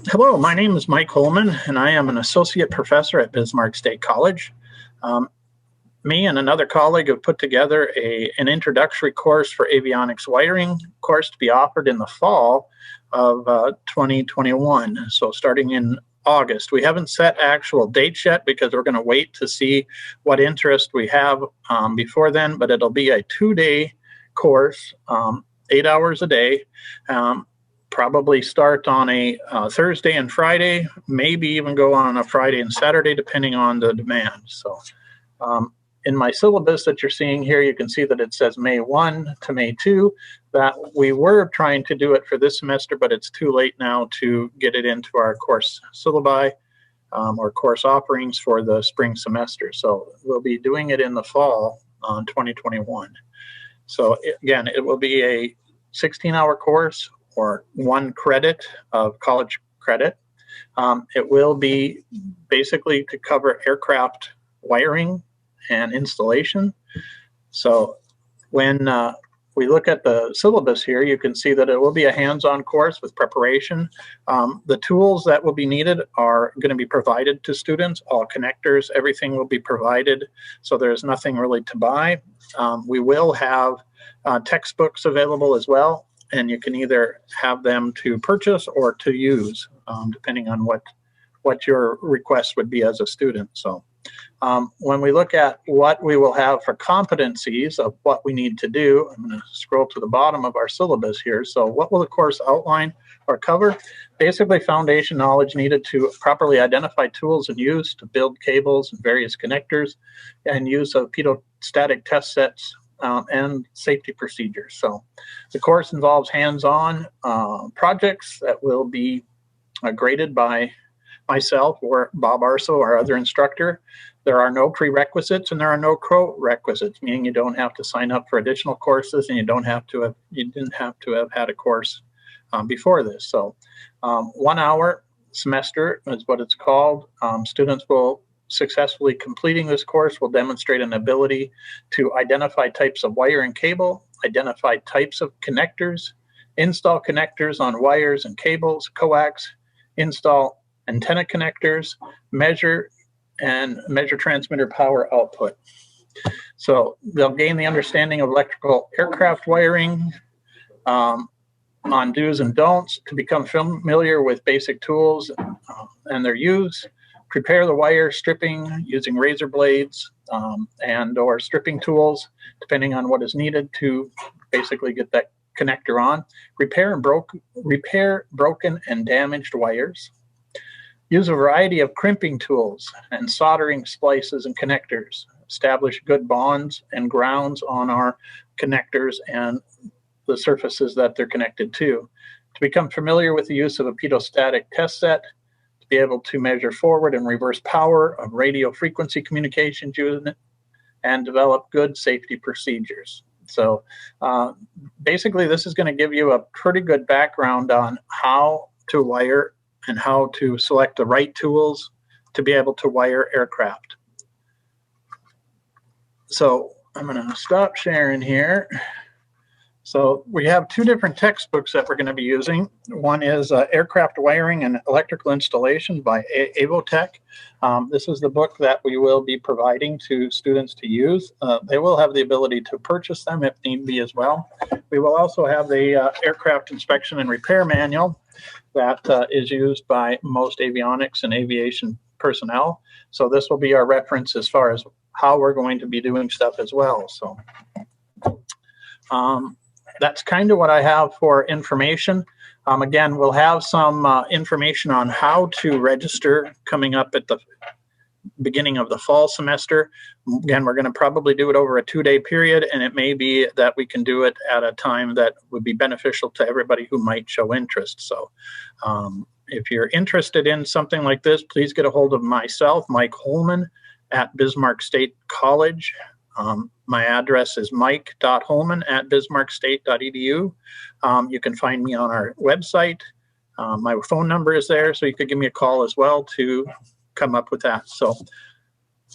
Hello, my name is Mike Holman, and I am an associate professor at Bismarck State College. Um, Me and another colleague have put together an introductory course for avionics wiring course to be offered in the fall of 2021. So starting in August. We haven't set actual dates yet because we're going to wait to see what interest we have before then, but it'll be a 2-day course, 8 hours a day. Probably start on a Thursday and Friday, maybe even go on a Friday and Saturday, depending on the demand. So in my syllabus that you're seeing here, you can see that it says May 1 to May 2, that we were trying to do it for this semester, but it's too late now to get it into our course syllabi or course offerings for the spring semester. So we'll be doing it in the fall on 2021. So again, it will be a 16-hour course or 1 credit of college credit. It will be basically to cover aircraft wiring and installation. So when we look at the syllabus here, you can see that it will be a hands-on course with preparation. The tools that will be needed are going to be provided to students. All connectors, everything will be provided, so there's nothing really to buy. We will have textbooks available as well, and you can either have them to purchase or to use, depending on what your request would be as a student. So when we look at what we will have for competencies of what we need to do, I'm going to scroll to the bottom of our syllabus here. So what will the course outline or cover? Basically, foundation knowledge needed to properly identify tools and use to build cables and various connectors, and use of pedostatic test sets and safety procedures. So the course involves hands-on projects that will be graded by myself or Bob Arso, our other instructor. There are no prerequisites and there are no co-requisites, meaning you don't have to sign up for additional courses, and you didn't have to have had a course before this. So 1 hour semester is what it's called. Students will successfully completing this course will demonstrate an ability to identify types of wire and cable, identify types of connectors, install connectors on wires and cables, coax, install antenna connectors, measure transmitter power output. So they'll gain the understanding of electrical aircraft wiring, on do's and don'ts, to become familiar with basic tools and their use, prepare the wire stripping using razor blades and or stripping tools, depending on what is needed to basically get that connector on, repair broken and damaged wires, use a variety of crimping tools and soldering splices and connectors, establish good bonds and grounds on our connectors and the surfaces that they're connected to become familiar with the use of a pedostatic test set, to be able to measure forward and reverse power of radio frequency communications unit, and develop good safety procedures. So basically, this is going to give you a pretty good background on how to wire and how to select the right tools to be able to wire aircraft. So I'm going to stop sharing here. So we have 2 different textbooks that we're going to be using. One is Aircraft Wiring and Electrical Installation by Avotech. This is the book that we will be providing to students to use. They will have the ability to purchase them if need be as well. We will also have the Aircraft Inspection and Repair Manual that is used by most avionics and aviation personnel. So this will be our reference as far as how we're going to be doing stuff as well. So that's kind of what I have for information. Again, we'll have some information on how to register coming up at the beginning of the fall semester. Again, we're going to probably do it over a 2-day period, and it may be that we can do it at a time that would be beneficial to everybody who might show interest. So if you're interested in something like this, please get a hold of myself, Mike Holman, at Bismarck State College. My address is mike.holman@bismarckstate.edu. You can find me on our website. My phone number is there, so you could give me a call as well to come up with that. So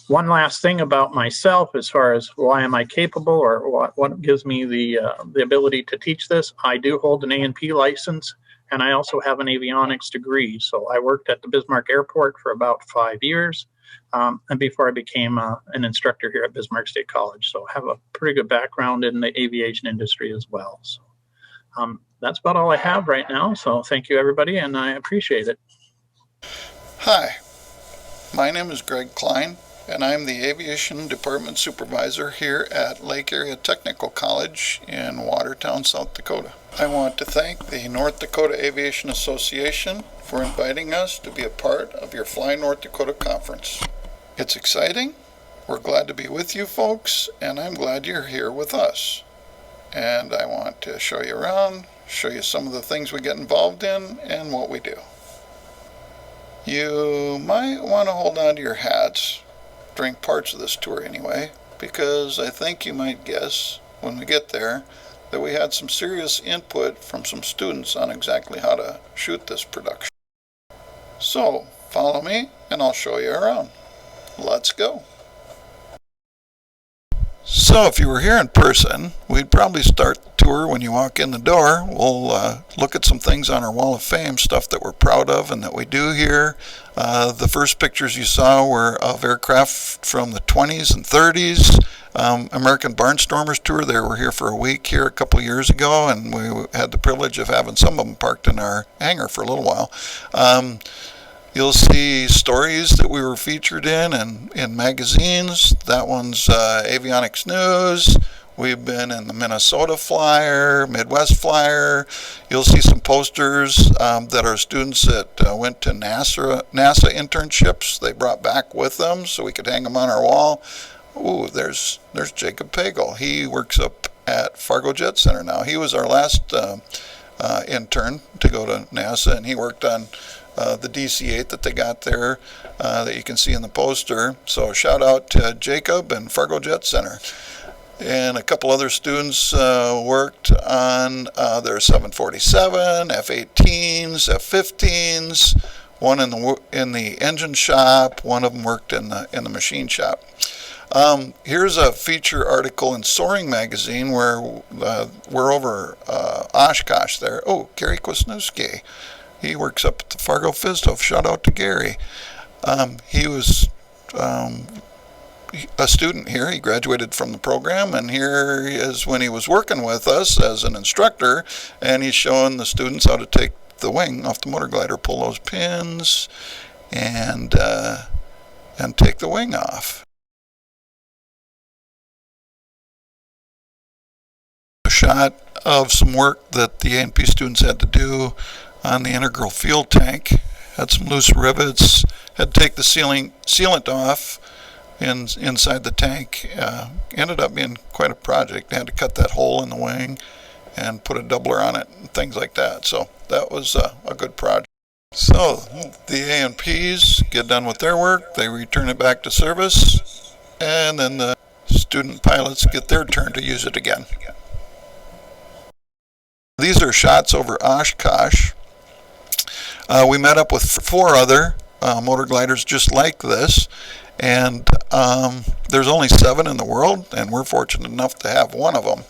one last thing about myself, as far as why am I capable, or what gives me the ability to teach this. I do hold an A&P license and I also have an avionics degree. So I worked at the Bismarck Airport for about 5 years, and before I became an instructor here at Bismarck State College. So I have a pretty good background in the aviation industry as well. So that's about all I have right now. So thank you, everybody, and I appreciate it. Hi, my name is Greg Klein, and I'm the Aviation Department Supervisor here at Lake Area Technical College in Watertown, South Dakota. I want to thank the North Dakota Aviation Association for inviting us to be a part of your Fly North Dakota Conference. It's exciting. We're glad to be with you folks, and I'm glad you're here with us. And I want to show you around, show you some of the things we get involved in and what we do. You might want to hold on to your hats during parts of this tour anyway, because I think you might guess when we get there that we had some serious input from some students on exactly how to shoot this production. So follow me and I'll show you around. Let's go. So if you were here in person, we'd probably start the tour when you walk in the door. We'll look at some things on our Wall of Fame, stuff that we're proud of and that we do here. The first pictures you saw were of aircraft from the 20s and 30s. American Barnstormers tour, they were here for a week here a couple years ago, and we had the privilege of having some of them parked in our hangar for a little while. You'll see stories that we were featured in magazines. That one's Avionics News. We've been in the Minnesota Flyer, Midwest Flyer. You'll see some posters that our students that went to NASA internships, they brought back with them so we could hang them on our wall. Ooh, there's Jacob Pagel. He works up at Fargo Jet Center now. He was our last intern to go to NASA, and he worked on the DC-8 that they got there that you can see in the poster. So shout out to Jacob and Fargo Jet Center. And a couple other students worked on their 747, F-18s, F-15s. One in the engine shop. One of them worked in the machine shop. Here's a feature article in Soaring magazine where we're over Oshkosh there. Oh, Gary Kwasniewski. He works up at the Fargo FISDOF. Shout out to Gary. He was a student here. He graduated from the program, and here he is when he was working with us as an instructor, and he's showing the students how to take the wing off the motor glider, pull those pins, and take the wing off. A shot of some work that the A&P students had to do on the integral fuel tank. Had some loose rivets, had to take the sealant off inside the tank. Ended up being quite a project. They had to cut that hole in the wing and put a doubler on it and things like that. So that was a good project. So the A&Ps get done with their work, they return it back to service, and then the student pilots get their turn to use it again. These are shots over Oshkosh. We met up with 4 other motor gliders just like this, and there's only 7 in the world, and we're fortunate enough to have one of them.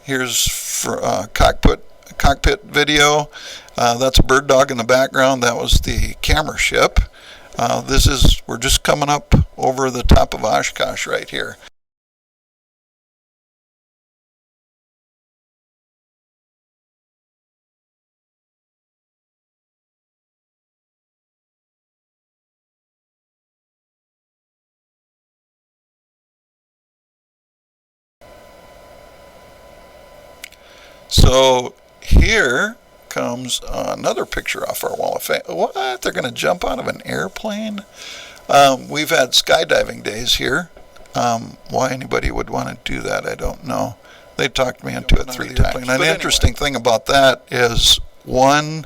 Here's for cockpit video. That's a bird dog in the background. That was the camera ship. We're just coming up over the top of Oshkosh right here. So here comes another picture off our Wall of Fame. What? They're going to jump out of an airplane? We've had skydiving days here. Why anybody would want to do that, I don't know. They talked me into it 3 times. And the interesting thing about that is one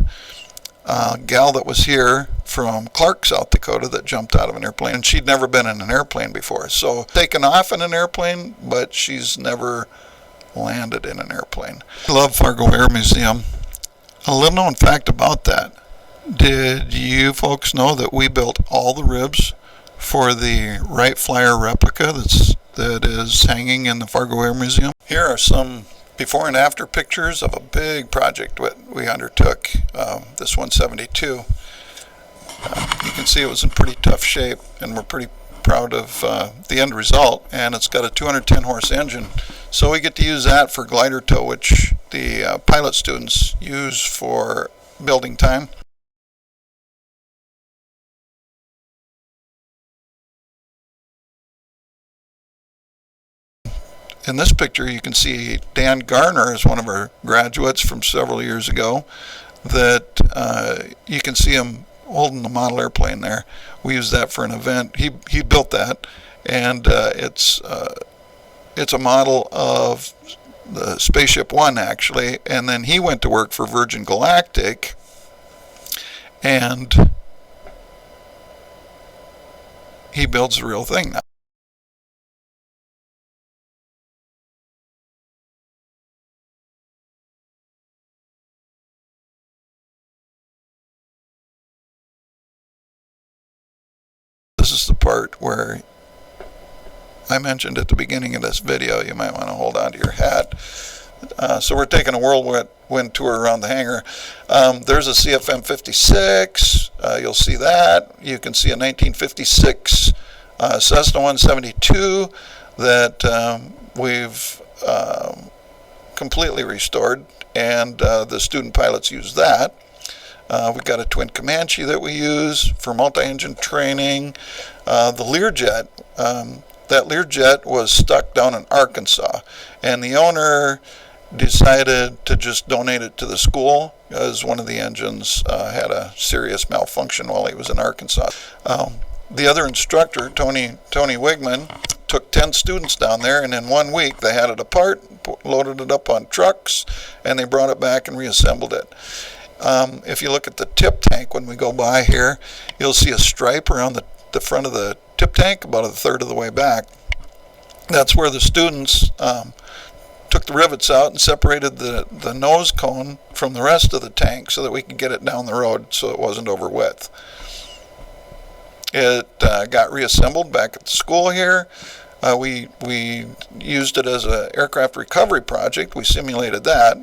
gal that was here from Clark, South Dakota, that jumped out of an airplane, and she'd never been in an airplane before. So taken off in an airplane, but she's never landed in an airplane. I love Fargo Air Museum. A little known fact about that. Did you folks know that we built all the ribs for the Wright Flyer replica that is hanging in the Fargo Air Museum? Here are some before and after pictures of a big project what we undertook, this 172. You can see it was in pretty tough shape, and we're pretty proud of the end result, and it's got a 210 horse engine, so we get to use that for glider tow, which the pilot students use for building time. In this picture you can see Dan Garner is one of our graduates from several years ago that you can see him holding the model airplane there. We used that for an event. He built that, and it's a model of the Spaceship One actually, and then he went to work for Virgin Galactic, and he builds the real thing now. This is the part where I mentioned at the beginning of this video, you might want to hold on to your hat. So we're taking a whirlwind tour around the hangar. There's a CFM 56, you'll see that. You can see a 1956 Cessna 172 that we've completely restored, and the student pilots use that. We've got a twin Comanche that we use for multi-engine training. The Learjet, that Learjet was stuck down in Arkansas, and the owner decided to just donate it to the school as one of the engines had a serious malfunction while he was in Arkansas. The other instructor, Tony Wigman, took 10 students down there, and in 1 week they had it apart, loaded it up on trucks, and they brought it back and reassembled it. If you look at the tip tank when we go by here, you'll see a stripe around the front of the tip tank about a third of the way back. That's where the students took the rivets out and separated the nose cone from the rest of the tank so that we could get it down the road so it wasn't over width. It got reassembled back at the school here. We used it as an aircraft recovery project. We simulated that.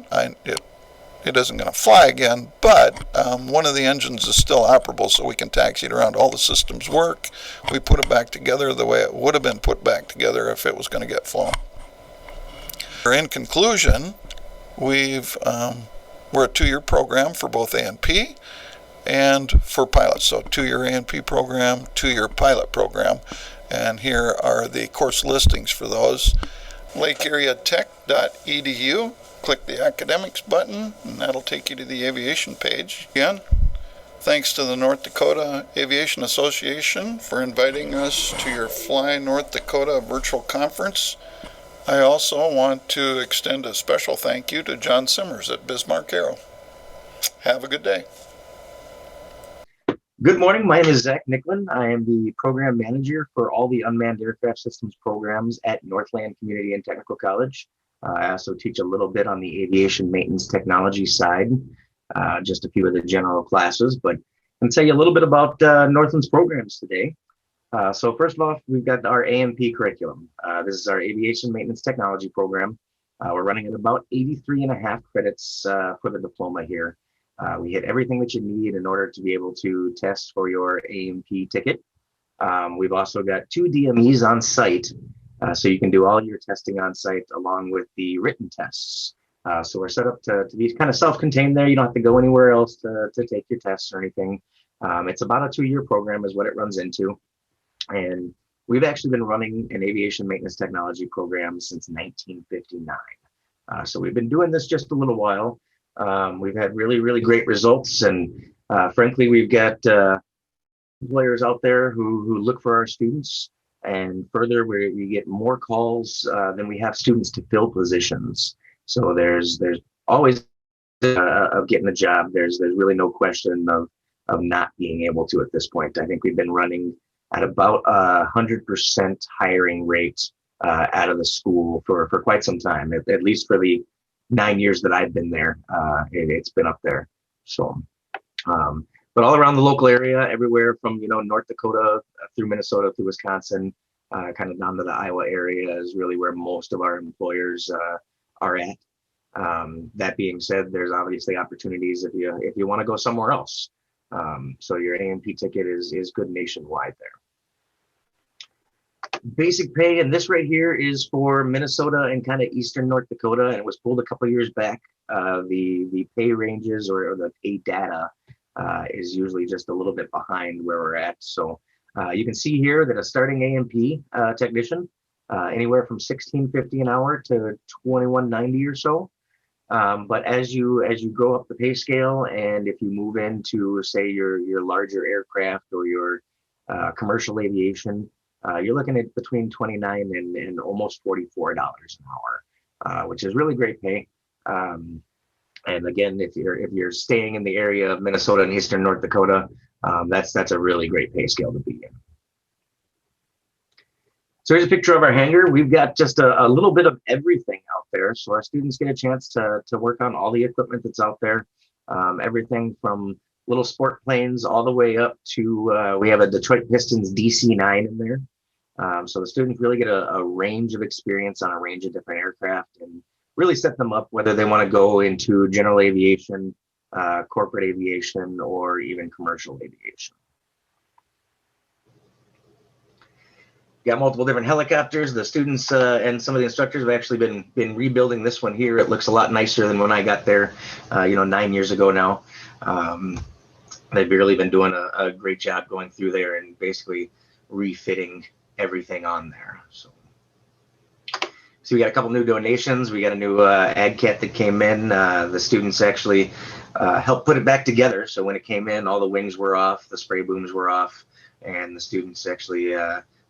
It isn't going to fly again, but one of the engines is still operable, so we can taxi it around. All the systems work. We put it back together the way it would have been put back together if it was going to get flown. In conclusion, we're a 2-year program for both A&P and for pilots. So 2-year A&P program, 2-year pilot program, and here are the course listings for those. LakeAreaTech.edu. Click the academics button, and that'll take you to the aviation page. Again, thanks to the North Dakota Aviation Association for inviting us to your Fly North Dakota virtual conference. I also want to extend a special thank you to John Simmers at Bismarck Aero. Have a good day. Good morning. My name is Zach Nicklin. I am the program manager for all the unmanned aircraft systems programs at Northland Community and Technical College. I also teach a little bit on the aviation maintenance technology side, just a few of the general classes, but I'm going to tell you a little bit about Northland's programs today. So first of all, we've got our A&P curriculum. This is our aviation maintenance technology program. We're running at about 83.5 credits for the diploma here. We hit everything that you need in order to be able to test for your A&P ticket. We've also got 2 DMEs on site. So you can do all your testing on site along with the written tests. So we're set up to be kind of self-contained there. You don't have to go anywhere else to take your tests or anything. It's about a 2-year program is what it runs into. And we've actually been running an aviation maintenance technology program since 1959. So we've been doing this just a little while. We've had really, really great results. And frankly, we've got employers out there who look for our students. And further, we get more calls than we have students to fill positions. So there's always of getting a job. There's really no question of not being able to at this point. I think we've been running at about 100% hiring rate out of the school for quite some time, at least for the 9 years that I've been there. It's been up there. So. But all around the local area, everywhere from, North Dakota through Minnesota through Wisconsin, kind of down to the Iowa area is really where most of our employers are at. That being said, there's obviously opportunities if you want to go somewhere else. So your A&P ticket is good nationwide there. Basic pay, and this right here is for Minnesota and kind of eastern North Dakota, and it was pulled a couple years back. The pay ranges or the pay data is usually just a little bit behind where we're at. So you can see here that a starting A&P technician, anywhere from $16.50 an hour to $21.90 or so. But as you go up the pay scale, and if you move into, say, your larger aircraft or your commercial aviation, you're looking at between $29 and almost $44 an hour, which is really great pay. And again, if you're staying in the area of Minnesota and eastern North Dakota, that's a really great pay scale to be in. So here's a picture of our hangar. We've got just a little bit of everything out there. So our students get a chance to work on all the equipment that's out there. Everything from little sport planes all the way up to, we have a Detroit Pistons DC-9 in there. So the students really get a range of experience on a range of different aircraft and really set them up whether they want to go into general aviation, corporate aviation, or even commercial aviation. Got multiple different helicopters. The students and some of the instructors have actually been rebuilding this one here. It looks a lot nicer than when I got there, 9 years ago now. They've really been doing a great job going through there and basically refitting everything on there. So we got a couple new donations. We got a new AdCat that came in. The students actually helped put it back together. So when it came in, all the wings were off, the spray booms were off, and the students actually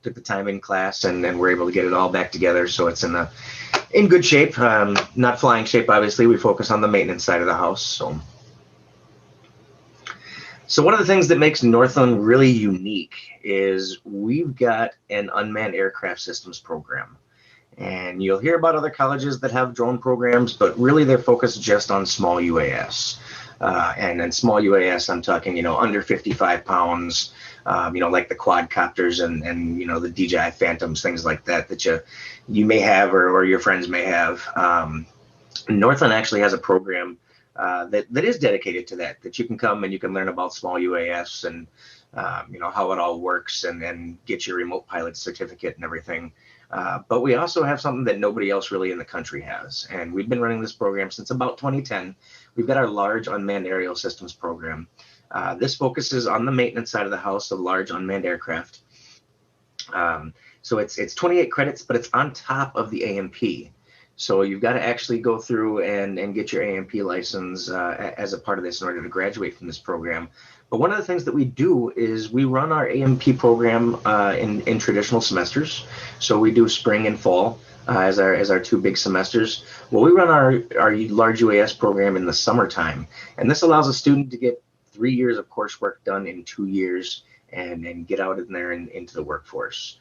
took the time in class and were able to get it all back together. So it's in good shape, not flying shape, obviously. We focus on the maintenance side of the house. So one of the things that makes Northland really unique is we've got an unmanned aircraft systems program. And you'll hear about other colleges that have drone programs, but really they're focused just on small UAS. And then small UAS, I'm talking, under 55 pounds, like the quadcopters and the DJI Phantoms, things like that you may have or your friends may have. Northland actually has a program that is dedicated to that you can come and you can learn about small UAS and how it all works and get your remote pilot certificate and everything. But we also have something that nobody else really in the country has. And we've been running this program since about 2010. We've got our large unmanned aerial systems program. This focuses on the maintenance side of the house of large unmanned aircraft. So it's 28 credits, but it's on top of the A&P. So you've got to actually go through and get your A&P license as a part of this in order to graduate from this program. But one of the things that we do is we run our A&P program in traditional semesters. So we do spring and fall as our two big semesters. Well, we run our large UAS program in the summertime. And this allows a student to get 3 years of coursework done in 2 years and get out in there and into the workforce.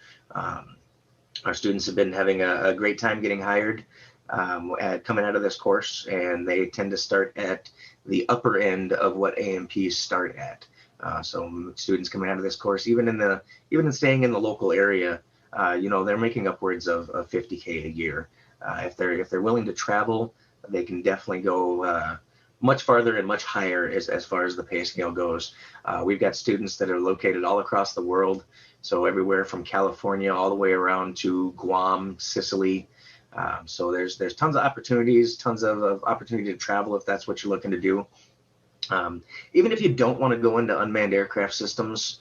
Our students have been having a great time getting hired coming out of this course, and they tend to start at the upper end of what A&Ps start at. So students coming out of this course, even in staying in the local area, they're making upwards of $50K a year. If they're willing to travel, they can definitely go much farther and much higher as far as the pay scale goes. We've got students that are located all across the world, so everywhere from California all the way around to Guam, Sicily. So there's tons of opportunities, tons of opportunity to travel if that's what you're looking to do. Even if you don't want to go into unmanned aircraft systems,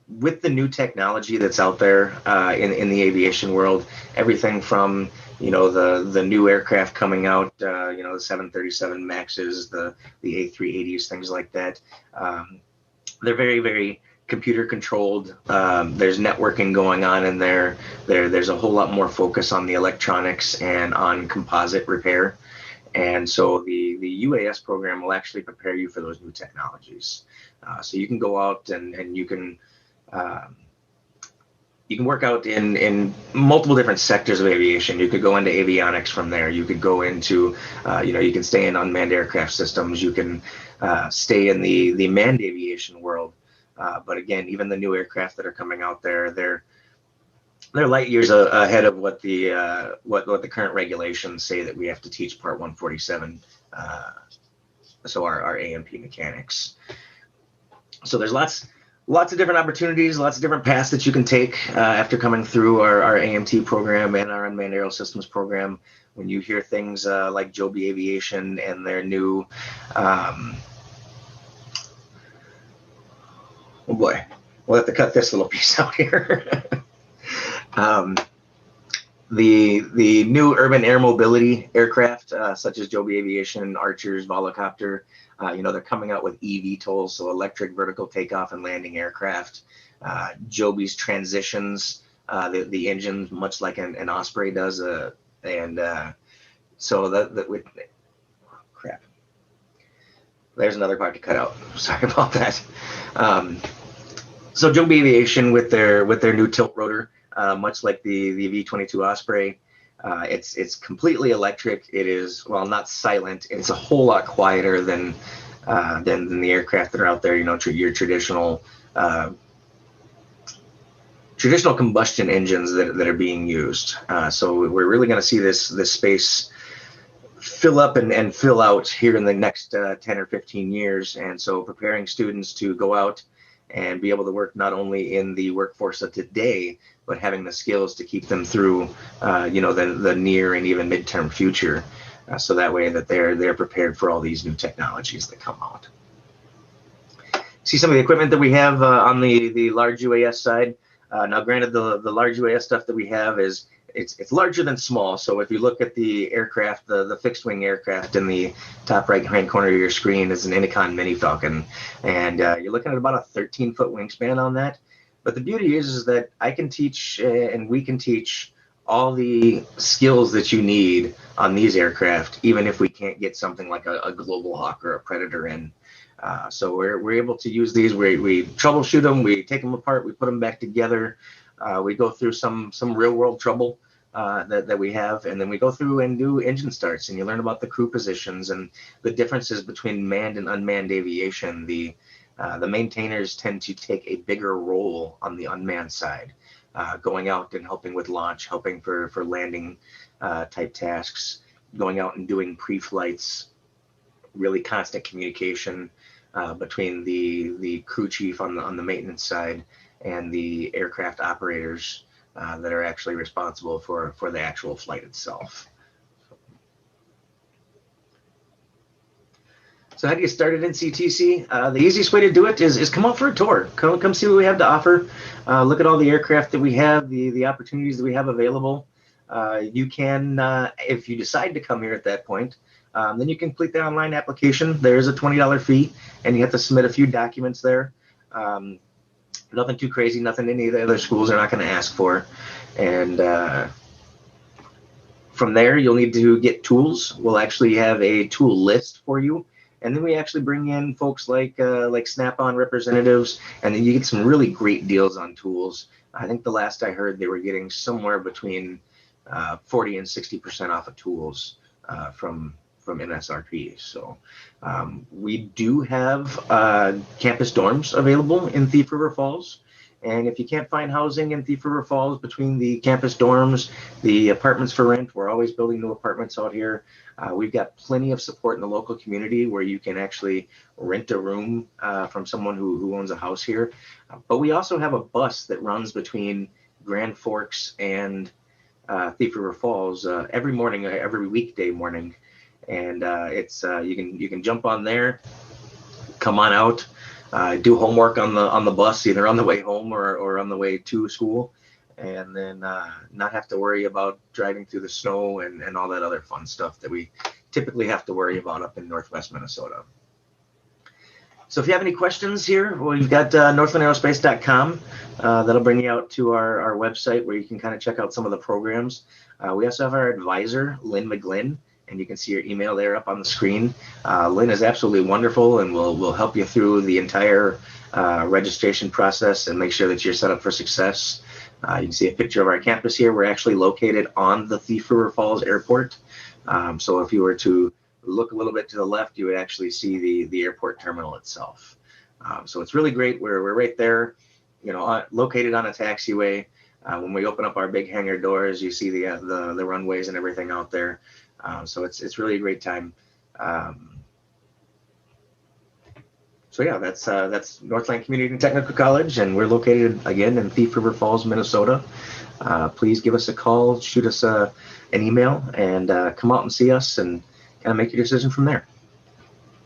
with the new technology that's out there in the aviation world, everything from the new aircraft coming out, the 737 Maxes, the A380s, things like that. They're very, very computer controlled. There's networking going on in there. There's a whole lot more focus on the electronics and on composite repair. And so the UAS program will actually prepare you for those new technologies. So you can go out and you can work out in multiple different sectors of aviation. You could go into avionics from there. You could go into, you can stay in unmanned aircraft systems. You can stay in the manned aviation world. But again, even the new aircraft that are coming out there, they're light years ahead of what the what the current regulations say that we have to teach Part 147. So our A&P mechanics. So there's lots of different opportunities, lots of different paths that you can take after coming through our AMT program and our Unmanned Aerial Systems program. When you hear things like Joby Aviation and their new, oh boy, we'll have to cut this little piece out here. The new urban air mobility aircraft, such as Joby Aviation, Archers, Volocopter, they're coming out with eVTOLs, so electric vertical takeoff and landing aircraft. Joby's transitions, the engine, much like an Osprey does, so that crap. There's another part to cut out. Sorry about that. So Joby Aviation with their new tilt rotor. Much like the V-22 Osprey, it's completely electric. It is, well, not silent. It's a whole lot quieter than the aircraft that are out there. Your traditional combustion engines that are being used. So we're really going to see this space fill up and fill out here in the next 10 or 15 years. And so preparing students to go out and be able to work not only in the workforce of today, but having the skills to keep them through, the near and even midterm future, so that way that they're prepared for all these new technologies that come out. See some of the equipment that we have on the large UAS side. Now, granted, the large UAS stuff that we have is it's larger than small. So if you look at the aircraft, the fixed wing aircraft in the top right hand corner of your screen is an Inicon Mini Falcon, and you're looking at about a 13-foot wingspan on that. But the beauty is that I can teach and we can teach all the skills that you need on these aircraft, even if we can't get something like a Global Hawk or a Predator in. So we're able to use these. We troubleshoot them, we take them apart, we put them back together. We go through some real world trouble that we have, and then we go through and do engine starts, and you learn about the crew positions and the differences between manned and unmanned aviation. The maintainers tend to take a bigger role on the unmanned side, going out and helping with launch, helping for landing type tasks, going out and doing pre-flights, really constant communication between the crew chief on the maintenance side and the aircraft operators that are actually responsible for the actual flight itself. So how do you start at NCTC? The easiest way to do it is come out for a tour. Come see what we have to offer. Look at all the aircraft that we have, the opportunities that we have available. You can, if you decide to come here at that point, then you complete the online application. There's a $20 fee, and you have to submit a few documents there. Nothing too crazy, nothing any of the other schools are not going to ask for. And from there, you'll need to get tools. We'll actually have a tool list for you. And then we actually bring in folks like Snap-on representatives, and then you get some really great deals on tools. I think the last I heard, they were getting somewhere between 40 and 60% off of tools from MSRP. So we do have campus dorms available in Thief River Falls. And if you can't find housing in Thief River Falls between the campus dorms, the apartments for rent, we're always building new apartments out here. We've got plenty of support in the local community where you can actually rent a room from someone who owns a house here. But we also have a bus that runs between Grand Forks and Thief River Falls every morning, every weekday morning. And it's you can jump on there, come on out, do homework on the bus, either on the way home or on the way to school, and then not have to worry about driving through the snow and all that other fun stuff that we typically have to worry about up in Northwest Minnesota. So if you have any questions here, well, you've got northlandaerospace.com. That'll bring you out to our website where you can kind of check out some of the programs. We also have our advisor, Lynn McGlynn, and you can see your email there up on the screen. Lynn is absolutely wonderful and will help you through the entire registration process and make sure that you're set up for success. You can see a picture of our campus here. We're actually located on the Thief River Falls Airport. So if you were to look a little bit to the left, you would actually see the airport terminal itself. So it's really great. We're right there, located on a taxiway. When we open up our big hangar doors, you see the runways and everything out there. So it's really a great time. So yeah, that's Northland Community and Technical College, and we're located again in Thief River Falls, Minnesota. Please give us a call, shoot us an email, and come out and see us, and kind of make your decision from there.